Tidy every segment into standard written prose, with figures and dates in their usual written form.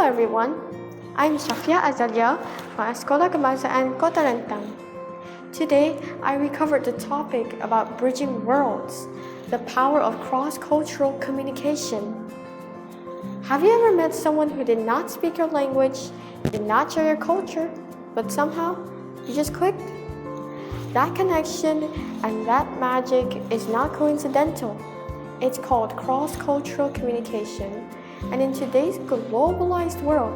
everyone, I'm Syafiyah Azzalea from Sekolah Kebangsaan Kota Rentang. Today, I covered the topic about bridging worlds, the power of cross-cultural communication. Have you ever met someone who did not speak your language, did not share your culture, but somehow you just clicked? That connection and that magic is not coincidental. It's called cross-cultural communication. And in today's globalized world,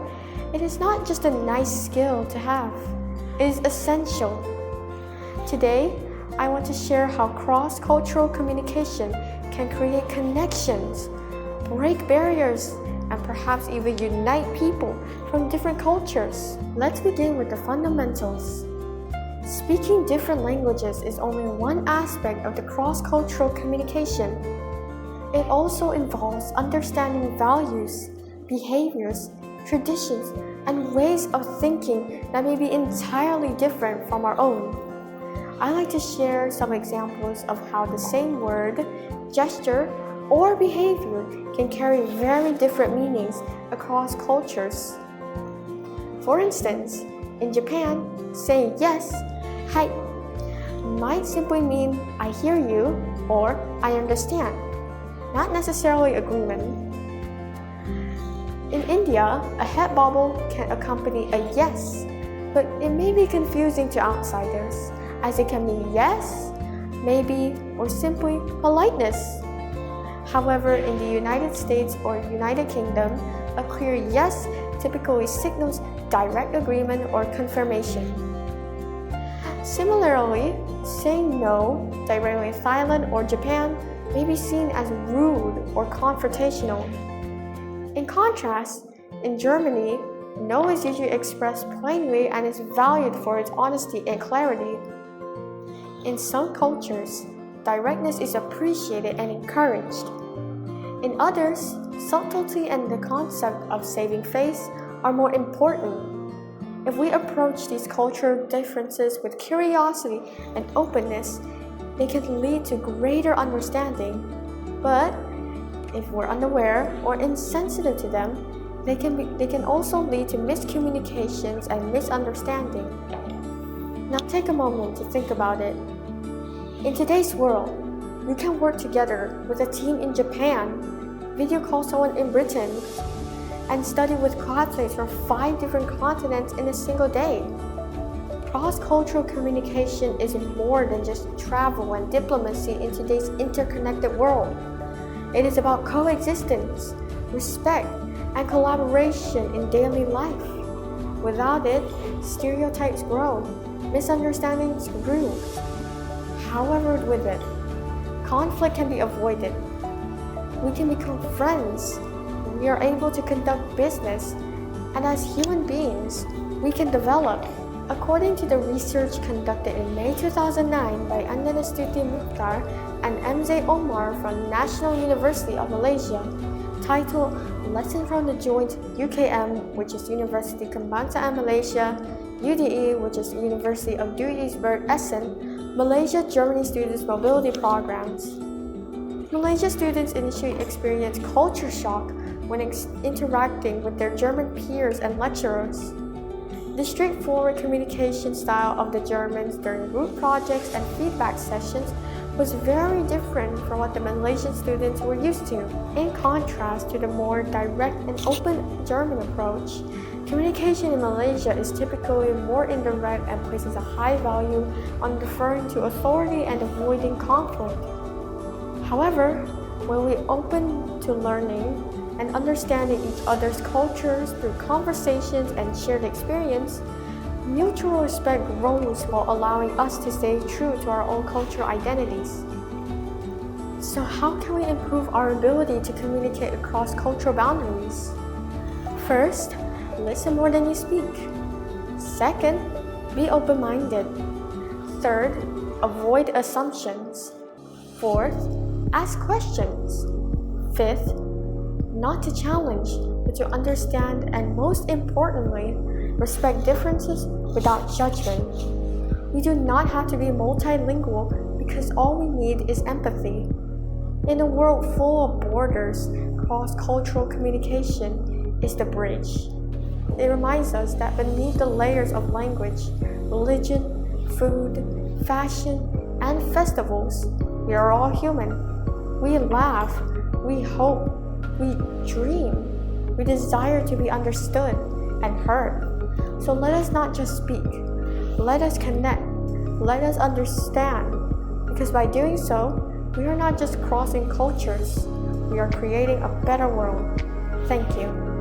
it is not just a nice skill to have, it is essential. Today, I want to share how cross-cultural communication can create connections, break barriers, and perhaps even unite people from different cultures. Let's begin with the fundamentals. Speaking different languages is only one aspect of the cross-cultural communication. It also involves understanding values, behaviors, traditions, and ways of thinking that may be entirely different from our own. I like to share some examples of how the same word, gesture, or behavior can carry very different meanings across cultures. For instance, in Japan, saying yes, "Hai," might simply mean "I hear you" or "I understand," not necessarily agreement. In India, a head bobble can accompany a yes, but it may be confusing to outsiders, as it can mean yes, maybe, or simply politeness. However, in the United States or United Kingdom, a clear yes typically signals direct agreement or confirmation. Similarly, saying no directly in Thailand or Japan may be seen as rude or confrontational. In contrast, in Germany, no is usually expressed plainly and is valued for its honesty and clarity. In some cultures, directness is appreciated and encouraged. In others, subtlety and the concept of saving face are more important. If we approach these cultural differences with curiosity and openness, they can lead to greater understanding. But if we're unaware or insensitive to them, they can also lead to miscommunications and misunderstanding. Now take a moment to think about it. In today's world, you can work together with a team in Japan, video call someone in Britain, and study with classmates from 5 different continents in a single day. Cross-cultural communication is more than just travel and diplomacy in today's interconnected world. It is about coexistence, respect, and collaboration in daily life. Without it, stereotypes grow, misunderstandings grew. However, with it, conflict can be avoided. We can become friends. We are able to conduct business, and as human beings, we can develop. According to the research conducted in May 2009 by Stuti Mukhtar and MZ Omar from National University of Malaysia, titled Lesson from the Joint UKM, which is University Kebangsaan Malaysia, UDE, which is University of Duisburg-Essen, Malaysia-Germany Students Mobility Programs. Malaysia students initially experience culture shock when interacting with their German peers and lecturers. The straightforward communication style of the Germans during group projects and feedback sessions was very different from what the Malaysian students were used to. In contrast to the more direct and open German approach, communication in Malaysia is typically more indirect and places a high value on deferring to authority and avoiding conflict. However, when we open to learning and understanding each other's cultures through conversations and shared experience, mutual respect grows while allowing us to stay true to our own cultural identities. So how can we improve our ability to communicate across cultural boundaries? First, listen more than you speak. Second, be open-minded. Third, avoid assumptions. Fourth, ask questions. Fifth, not to challenge, but to understand, and most importantly, respect differences without judgment. We do not have to be multilingual because all we need is empathy. In a world full of borders, cross-cultural communication is the bridge. It reminds us that beneath the layers of language, religion, food, fashion, and festivals, we are all human. We laugh, we hope, we dream, we desire to be understood and heard. So let us not just speak, let us connect, let us understand, because by doing so, we are not just crossing cultures, we are creating a better world. Thank you.